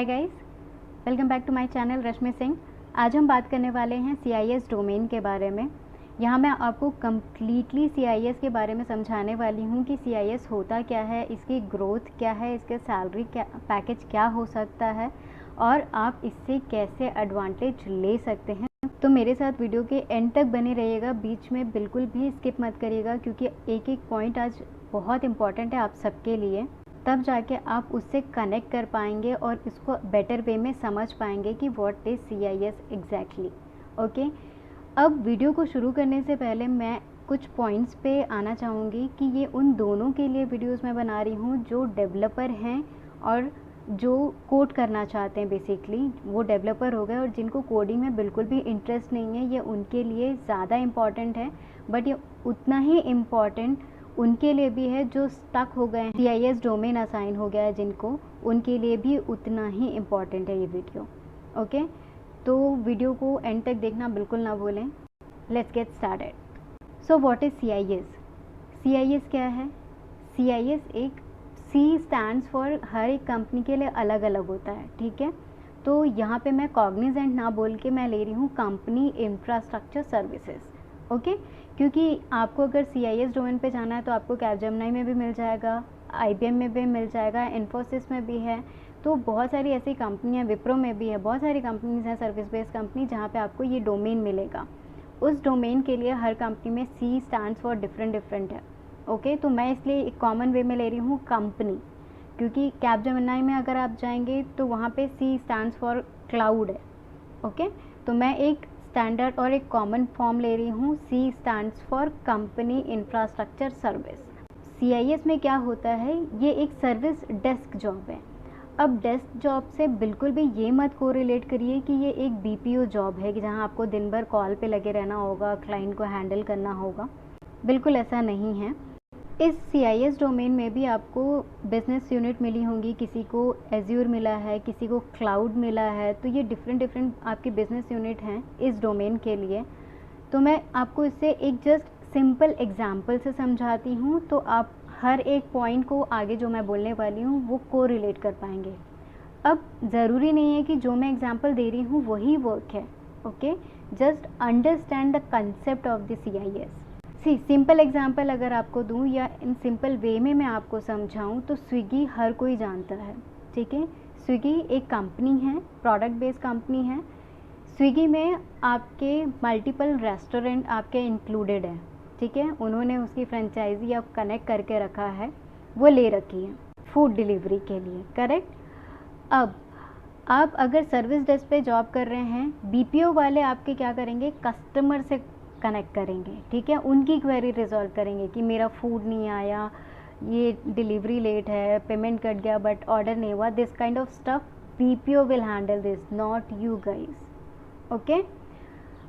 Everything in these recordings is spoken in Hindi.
Hi guys, welcome back to my channel Rashmi Singh. आज हम बात करने वाले हैं CIS डोमेन के बारे में। यहाँ मैं आपको कम्प्लीटली CIS के बारे में समझाने वाली हूँ कि CIS होता क्या है, इसकी ग्रोथ क्या है, इसके सैलरी क्या पैकेज क्या हो सकता है और आप इससे कैसे एडवांटेज ले सकते हैं। तो मेरे साथ वीडियो के एंड तक बने रहिएगा, बीच में बिल्कुल भी स्किप मत करिएगा क्योंकि एक एक पॉइंट आज बहुत इम्पॉर्टेंट है आप सबके लिए। तब जाके आप उससे कनेक्ट कर पाएंगे और इसको बेटर वे में समझ पाएंगे कि what is CIS exactly. Okay, अब वीडियो को शुरू करने से पहले मैं कुछ पॉइंट्स पे आना चाहूँगी कि ये उन दोनों के लिए वीडियोस मैं बना रही हूँ जो डेवलपर हैं और जो कोड करना चाहते हैं। बेसिकली वो डेवलपर हो गए और जिनको कोडिंग में बिल्कुल भी इंटरेस्ट नहीं है, ये उनके लिए ज़्यादा इम्पॉर्टेंट है। बट ये उतना ही इम्पॉर्टेंट उनके लिए भी है जो स्टक हो गए हैं, CIS डोमेन असाइन हो गया है जिनको, उनके लिए भी उतना ही इम्पॉर्टेंट है ये वीडियो। ओके, तो वीडियो को एंड तक देखना बिल्कुल ना भूलें। Let's get started. So what is CIS? CIS क्या है? CIS एक C स्टैंड्स फॉर हर एक कंपनी के लिए अलग अलग होता है, ठीक है। तो यहाँ पे मैं कॉग्निजेंट ना बोल के मैं ले रही हूँ कंपनी इंफ्रास्ट्रक्चर सर्विसेज। ओके, क्योंकि आपको अगर CIS डोमेन पे जाना है तो आपको कैपजेमिनी में भी मिल जाएगा, IBM में भी मिल जाएगा, इन्फोसिस में भी है। तो बहुत सारी ऐसी कंपनियाँ, विप्रो में भी है, बहुत सारी कंपनीज हैं सर्विस बेस्ड कंपनी जहाँ पे आपको ये डोमेन मिलेगा। उस डोमेन के लिए हर कंपनी में C स्टैंड्स फॉर डिफरेंट है। ओके, तो मैं इसलिए एक कॉमन वे में ले रही हूँ कंपनी, क्योंकि कैपजेमिनी में अगर आप जाएंगे तो वहाँ पे C स्टैंड्स फॉर क्लाउड है। ओके, तो मैं एक स्टैंडर्ड और एक कॉमन फॉर्म ले रही हूँ, C stands for company infrastructure service. CIS में क्या होता है, ये एक सर्विस डेस्क जॉब है। अब डेस्क जॉब से बिल्कुल भी ये मत कोरिलेट करिए कि ये एक BPO जॉब है कि जहाँ आपको दिन भर कॉल पे लगे रहना होगा, क्लाइंट को हैंडल करना होगा। बिल्कुल ऐसा नहीं है। इस CIS डोमेन में भी आपको बिजनेस यूनिट मिली होंगी, किसी को एज्योर मिला है, किसी को क्लाउड मिला है। तो ये डिफरेंट आपकी बिजनेस यूनिट हैं इस डोमेन के लिए। तो मैं आपको इससे एक जस्ट सिंपल एग्जांपल से समझाती हूँ, तो आप हर एक पॉइंट को आगे जो मैं बोलने वाली हूँ वो को रिलेट कर पाएंगे। अब ज़रूरी नहीं है कि जो मैं एग्जांपल दे रही हूँ वही वर्क है। Okay, just understand the concept of the CIS। Simple example अगर आपको दूं या इन सिंपल वे में मैं आपको समझाऊं तो स्विगी हर कोई जानता है, ठीक है। स्विगी एक कंपनी है, प्रोडक्ट बेस्ड कंपनी है। स्विगी में आपके मल्टीपल रेस्टोरेंट आपके इंक्लूडेड है, ठीक है। उन्होंने उसकी फ्रेंचाइजी अब कनेक्ट करके रखा है, वो ले रखी है फूड डिलीवरी के लिए, करेक्ट। अब आप अगर सर्विस डेस्क पे जॉब कर रहे हैं, BPO वाले आपके क्या करेंगे, कस्टमर से कनेक्ट करेंगे, ठीक है। उनकी क्वेरी रिजॉल्व करेंगे कि मेरा फूड नहीं आया, ये डिलीवरी लेट है, पेमेंट कट गया बट ऑर्डर नहीं हुआ, this kind of stuff BPO will handle this, not you guys. Okay,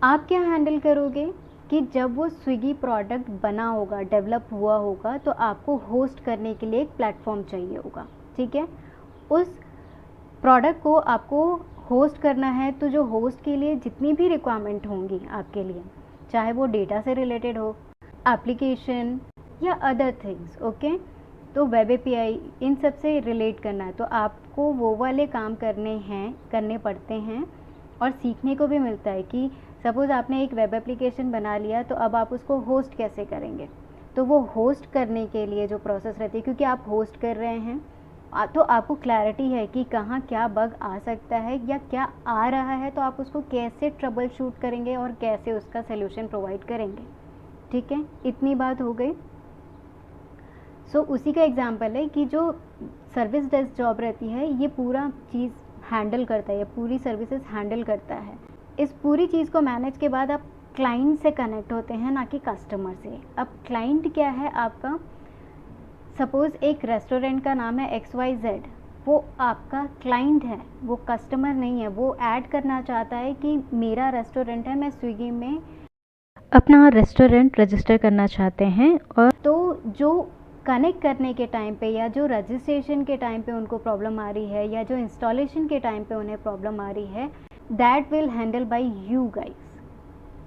आप क्या हैंडल करोगे कि जब वो स्विगी प्रोडक्ट बना होगा, डेवलप हुआ होगा, तो आपको होस्ट करने के लिए एक प्लेटफॉर्म चाहिए होगा, ठीक है। उस प्रोडक्ट को आपको होस्ट करना है, तो जो होस्ट के लिए जितनी भी रिक्वायरमेंट होंगी आपके लिए, चाहे वो डेटा से रिलेटेड हो, एप्लीकेशन या अदर थिंग्स, ओके, तो वेब API इन सब से रिलेट करना है, तो आपको वो वाले काम करने पड़ते हैं। और सीखने को भी मिलता है कि सपोज़ आपने एक वेब एप्लीकेशन बना लिया, तो अब आप उसको होस्ट कैसे करेंगे। तो वो होस्ट करने के लिए जो प्रोसेस रहती है, क्योंकि आप होस्ट कर रहे हैं तो आपको क्लैरिटी है कि कहाँ क्या बग आ सकता है या क्या आ रहा है, तो आप उसको कैसे ट्रबल शूट करेंगे और कैसे उसका सलूशन प्रोवाइड करेंगे, ठीक है। इतनी बात हो गई। सो उसी का एग्जांपल है कि जो सर्विस डेस्क जॉब रहती है, ये पूरा चीज़ हैंडल करता है, ये पूरी सर्विसेज हैंडल करता है। इस पूरी चीज़ को मैनेज के बाद आप क्लाइंट से कनेक्ट होते हैं, ना कि कस्टमर से। अब क्लाइंट क्या है आपका, सपोज़ एक रेस्टोरेंट का नाम है XYZ, वो आपका क्लाइंट है, वो कस्टमर नहीं है। वो ऐड करना चाहता है कि मेरा रेस्टोरेंट है, मैं स्विगी में अपना रेस्टोरेंट रजिस्टर करना चाहते हैं। और तो जो कनेक्ट करने के टाइम पे या जो रजिस्ट्रेशन के टाइम पे उनको प्रॉब्लम आ रही है या जो इंस्टॉलेशन के टाइम पे उन्हें प्रॉब्लम आ रही है, that will handle bye you guys,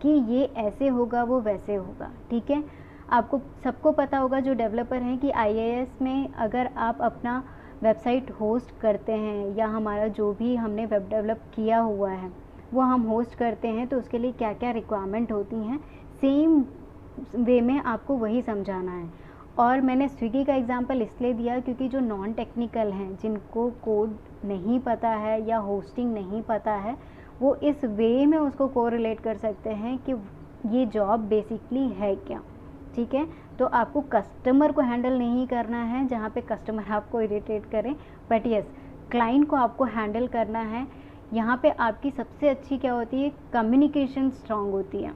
कि ये ऐसे होगा, वो वैसे होगा, ठीक है। आपको सबको पता होगा जो डेवलपर हैं कि IIS में अगर आप अपना वेबसाइट होस्ट करते हैं या हमारा जो भी हमने वेब डेवलप किया हुआ है वो हम होस्ट करते हैं, तो उसके लिए क्या क्या रिक्वायरमेंट होती हैं, सेम वे में आपको वही समझाना है। और मैंने स्विगी का एग्जांपल इसलिए दिया क्योंकि जो नॉन टेक्निकल हैं, जिनको कोड नहीं पता है या होस्टिंग नहीं पता है, वो इस वे में उसको कोरिलेट कर सकते हैं कि ये जॉब बेसिकली है क्या। ठीक है, तो आपको कस्टमर को हैंडल नहीं करना है जहाँ पे कस्टमर आपको इरिटेट करें, बट यस क्लाइंट को आपको हैंडल करना है। यहाँ पे आपकी सबसे अच्छी क्या होती है, कम्युनिकेशन स्ट्रांग होती है।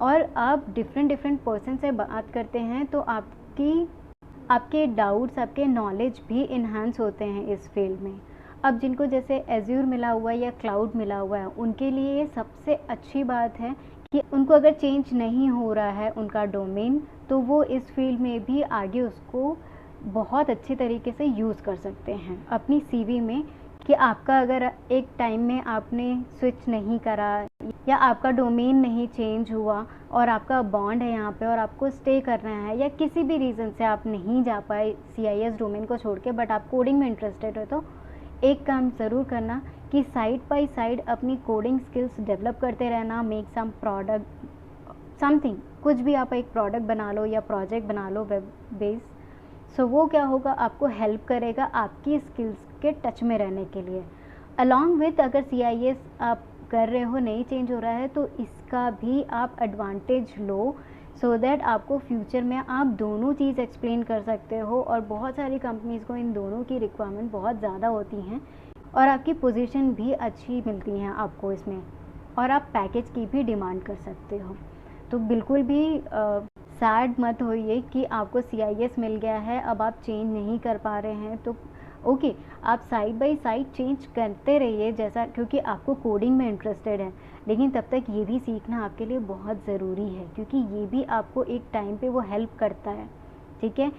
और आप डिफरेंट पर्सन से बात करते हैं तो आपके डाउट्स, आपके नॉलेज भी इन्हांस होते हैं इस फील्ड में। अब जिनको जैसे एज्यूर मिला हुआ है या क्लाउड मिला हुआ है, उनके लिए ये सबसे अच्छी बात है कि उनको अगर चेंज नहीं हो रहा है उनका डोमेन, तो वो इस फील्ड में भी आगे उसको बहुत अच्छे तरीके से यूज़ कर सकते हैं अपनी सीवी में। कि आपका अगर एक टाइम में आपने स्विच नहीं करा या आपका डोमेन नहीं चेंज हुआ और आपका बॉन्ड है यहाँ पे और आपको स्टे करना है, या किसी भी रीज़न से आप नहीं जा पाए CIS डोमेन को छोड़ के, बट आप कोडिंग में इंटरेस्टेड हो, तो एक काम ज़रूर करना कि साइड बाय साइड अपनी कोडिंग स्किल्स डेवलप करते रहना। मेक सम प्रोडक्ट समथिंग, कुछ भी आप एक प्रोडक्ट बना लो या प्रोजेक्ट बना लो वेब बेस। सो वो क्या होगा, आपको हेल्प करेगा आपकी स्किल्स के टच में रहने के लिए। अलॉन्ग विथ अगर CIS आप कर रहे हो, नहीं चेंज हो रहा है, तो इसका भी आप एडवांटेज लो, सो दैट आपको फ्यूचर में आप दोनों चीज़ एक्सप्लेन कर सकते हो। और बहुत सारी कंपनीज़ को इन दोनों की रिक्वायरमेंट बहुत ज़्यादा होती हैं और आपकी पोजीशन भी अच्छी मिलती हैं आपको इसमें, और आप पैकेज की भी डिमांड कर सकते हो। तो बिल्कुल भी सैड मत होइए कि आपको CIS मिल गया है, अब आप चेंज नहीं कर पा रहे हैं। तो ओके, आप साइड बाय साइड चेंज करते रहिए जैसा, क्योंकि आपको कोडिंग में इंटरेस्टेड है, लेकिन तब तक ये भी सीखना आपके लिए बहुत ज़रूरी है, क्योंकि ये भी आपको एक टाइम पे वो हेल्प करता है। ठीक है,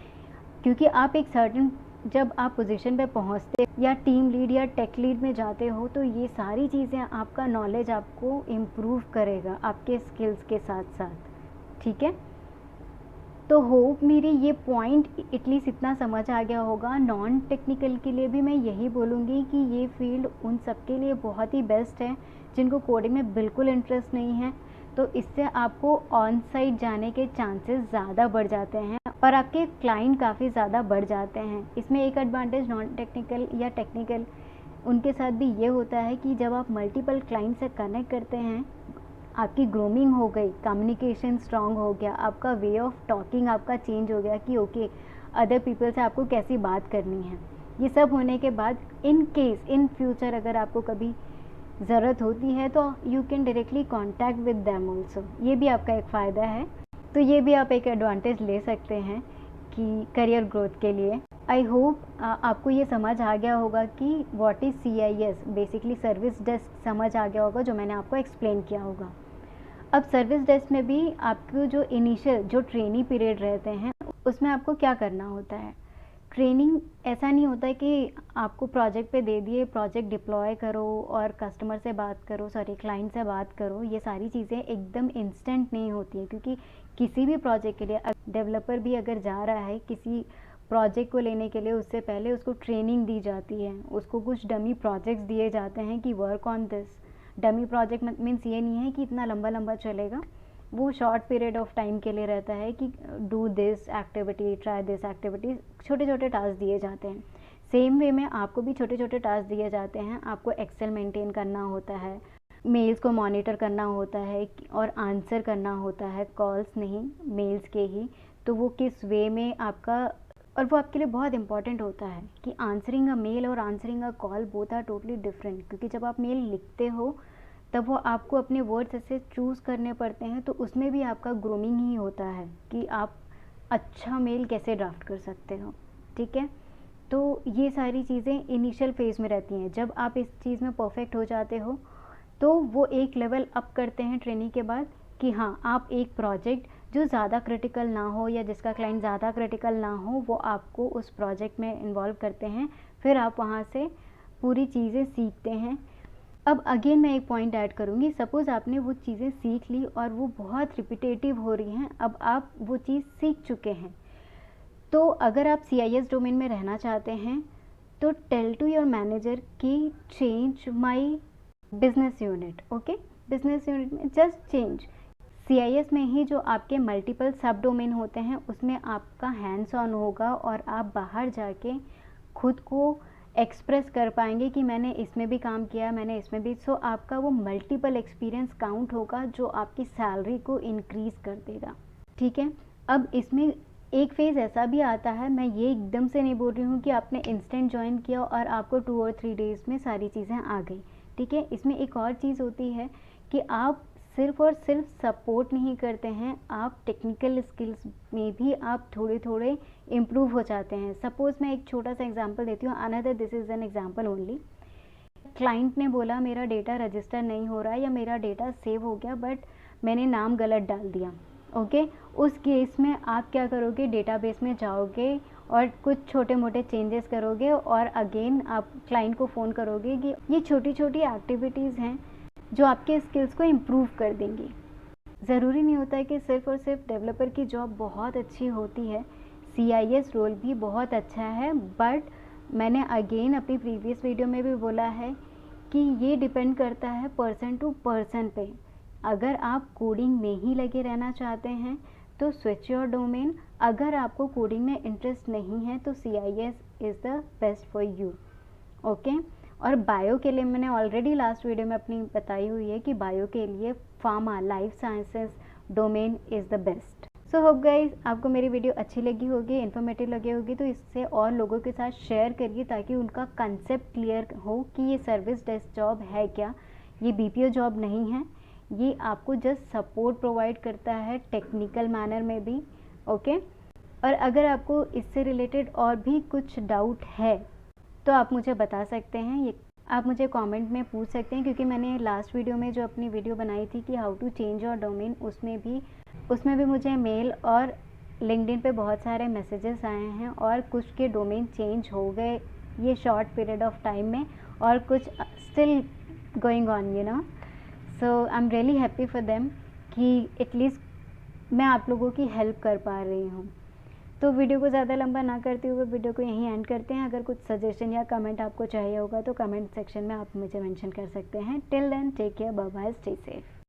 क्योंकि आप एक सर्टेन जब आप पोजीशन पे पहुंचते या टीम लीड या टेक लीड में जाते हो, तो ये सारी चीज़ें आपका नॉलेज आपको इम्प्रूव करेगा आपके स्किल्स के साथ साथ। ठीक है, तो होप मेरी ये पॉइंट एटलीस्ट इतना समझ आ गया होगा। नॉन टेक्निकल के लिए भी मैं यही बोलूँगी कि ये फील्ड उन सब के लिए बहुत ही बेस्ट है जिनको कोडिंग में बिल्कुल इंटरेस्ट नहीं है। तो इससे आपको ऑन साइट जाने के चांसेस ज़्यादा बढ़ जाते हैं और आपके क्लाइंट काफ़ी ज़्यादा बढ़ जाते हैं। इसमें एक एडवांटेज नॉन टेक्निकल या टेक्निकल उनके साथ भी ये होता है कि जब आप मल्टीपल क्लाइंट से कनेक्ट करते हैं, आपकी ग्रूमिंग हो गई, कम्युनिकेशन स्ट्रांग हो गया, आपका वे ऑफ टॉकिंग आपका चेंज हो गया कि ओके अदर पीपल से आपको कैसी बात करनी है। ये सब होने के बाद इन केस इन फ्यूचर अगर आपको कभी ज़रूरत होती है तो you can directly contact with them also. ये भी आपका एक फ़ायदा है, तो ये भी आप एक एडवांटेज ले सकते हैं कि करियर ग्रोथ के लिए। आई होप आपको ये समझ आ गया होगा कि what is CIS, basically service desk समझ आ गया होगा जो मैंने आपको एक्सप्लेन किया होगा। अब सर्विस डेस्क में भी आपको जो इनिशियल जो ट्रेनिंग पीरियड रहते हैं उसमें आपको क्या करना होता है। ट्रेनिंग ऐसा नहीं होता है कि आपको प्रोजेक्ट पे दे दिए, प्रोजेक्ट डिप्लॉय करो और कस्टमर से बात करो, सॉरी क्लाइंट से बात करो। ये सारी चीज़ें एकदम इंस्टेंट नहीं होती हैं, क्योंकि किसी भी प्रोजेक्ट के लिए डेवलपर भी अगर जा रहा है किसी प्रोजेक्ट को लेने के लिए, उससे पहले उसको ट्रेनिंग दी जाती है, उसको कुछ डमी प्रोजेक्ट्स दिए जाते हैं कि work on this. Dummy project means ये नहीं है कि इतना लंबा लंबा चलेगा, वो शॉर्ट पीरियड ऑफ टाइम के लिए रहता है कि do this activity, try this activity, छोटे छोटे टास्क दिए जाते हैं। सेम वे में आपको भी छोटे छोटे टास्क दिए जाते हैं। आपको एक्सेल मेंटेन करना होता है, मेल्स को मॉनिटर करना होता है और आंसर करना होता है, कॉल्स नहीं मेल्स के ही। तो वो किस वे में आपका, और वो आपके लिए बहुत इंपॉर्टेंट होता है कि आंसरिंग अ मेल और answering a call both are totally different. क्योंकि जब आप मेल लिखते हो तब वो आपको अपने वर्ड्स ऐसे चूज़ करने पड़ते हैं, तो उसमें भी आपका ग्रूमिंग ही होता है कि आप अच्छा मेल कैसे ड्राफ्ट कर सकते हो। ठीक है, तो ये सारी चीज़ें इनिशियल फेज़ में रहती हैं। जब आप इस चीज़ में परफेक्ट हो जाते हो तो वो एक लेवल अप करते हैं ट्रेनिंग के बाद कि हाँ, आप एक प्रोजेक्ट जो ज़्यादा क्रिटिकल ना हो या जिसका क्लाइंट ज़्यादा क्रिटिकल ना हो, वो आपको उस प्रोजेक्ट में इन्वॉल्व करते हैं। फिर आप वहाँ से पूरी चीज़ें सीखते हैं। अब अगेन मैं एक पॉइंट ऐड करूँगी, सपोज़ आपने वो चीज़ें सीख ली और वो बहुत रिपीटेटिव हो रही हैं, अब आप वो चीज़ सीख चुके हैं, तो अगर आप CIS डोमेन में रहना चाहते हैं तो टेल टू योर मैनेजर कि change my business unit, okay, business unit में जस्ट चेंज। CIS में ही जो आपके मल्टीपल सब डोमेन होते हैं उसमें आपका हैंड्स ऑन होगा और आप बाहर जाके खुद को एक्सप्रेस कर पाएंगे कि मैंने इसमें भी काम किया, मैंने इसमें भी। सो आपका वो मल्टीपल एक्सपीरियंस काउंट होगा जो आपकी सैलरी को इंक्रीज़ कर देगा, ठीक है। अब इसमें एक फेज़ ऐसा भी आता है, मैं ये एकदम से नहीं बोल रही हूँ कि आपने इंस्टेंट ज्वाइन किया और आपको 2 और 3 डेज़ में सारी चीज़ें आ गई, ठीक है। इसमें एक और चीज़ होती है कि आप सिर्फ़ और सिर्फ सपोर्ट नहीं करते हैं, आप टेक्निकल स्किल्स में भी आप थोड़े थोड़े इम्प्रूव हो जाते हैं। सपोज़ मैं एक छोटा सा एग्जांपल देती हूँ, another this is an example only. Client ने बोला मेरा डेटा रजिस्टर नहीं हो रहा है या मेरा डेटा सेव हो गया बट मैंने नाम गलत डाल दिया, ओके। उस केस में आप क्या करोगे, डेटाबेस में जाओगे और कुछ छोटे मोटे चेंजेस करोगे और अगेन आप क्लाइंट को फ़ोन करोगे कि ये छोटी छोटी एक्टिविटीज़ हैं जो आपके स्किल्स को इम्प्रूव कर देंगी। ज़रूरी नहीं होता है कि सिर्फ़ और सिर्फ डेवलपर की जॉब बहुत अच्छी होती है, CIS रोल भी बहुत अच्छा है, बट मैंने अगेन अपनी प्रीवियस वीडियो में भी बोला है कि ये डिपेंड करता है पर्सन टू पर्सन पे। अगर आप कोडिंग में ही लगे रहना चाहते हैं तो स्विच योर डोमेन, अगर आपको कोडिंग में इंटरेस्ट नहीं है तो CIS is the best for you, okay. और बायो के लिए मैंने ऑलरेडी लास्ट वीडियो में अपनी बताई हुई है कि बायो के लिए pharma life sciences domain is the best. So hope guys आपको मेरी वीडियो अच्छी लगी होगी, इन्फॉर्मेटिव लगी होगी, तो इससे और लोगों के साथ शेयर करिए ताकि उनका कंसेप्ट क्लियर हो कि ये सर्विस डेस्क जॉब है क्या, ये BPO जॉब नहीं है, ये आपको जस्ट सपोर्ट प्रोवाइड करता है टेक्निकल मैनर में भी, ओके। और अगर आपको इससे रिलेटेड और भी कुछ डाउट है तो आप मुझे बता सकते हैं, ये आप मुझे कमेंट में पूछ सकते हैं, क्योंकि मैंने लास्ट वीडियो में जो अपनी वीडियो बनाई थी कि how to change your domain, उसमें भी मुझे मेल और लिंक्डइन पे बहुत सारे मैसेजेस आए हैं और कुछ के डोमेन चेंज हो गए ये शॉर्ट पीरियड ऑफ टाइम में और कुछ still going on, you know. So I am really happy for them कि एटलीस्ट मैं आप लोगों की हेल्प कर पा रही हूँ। तो वीडियो को ज़्यादा लंबा ना करते हुए वीडियो को यहीं एंड करते हैं। अगर कुछ सजेशन या कमेंट आपको चाहिए होगा तो कमेंट सेक्शन में आप मुझे मेंशन कर सकते हैं। Till then take care, bye bye, stay safe.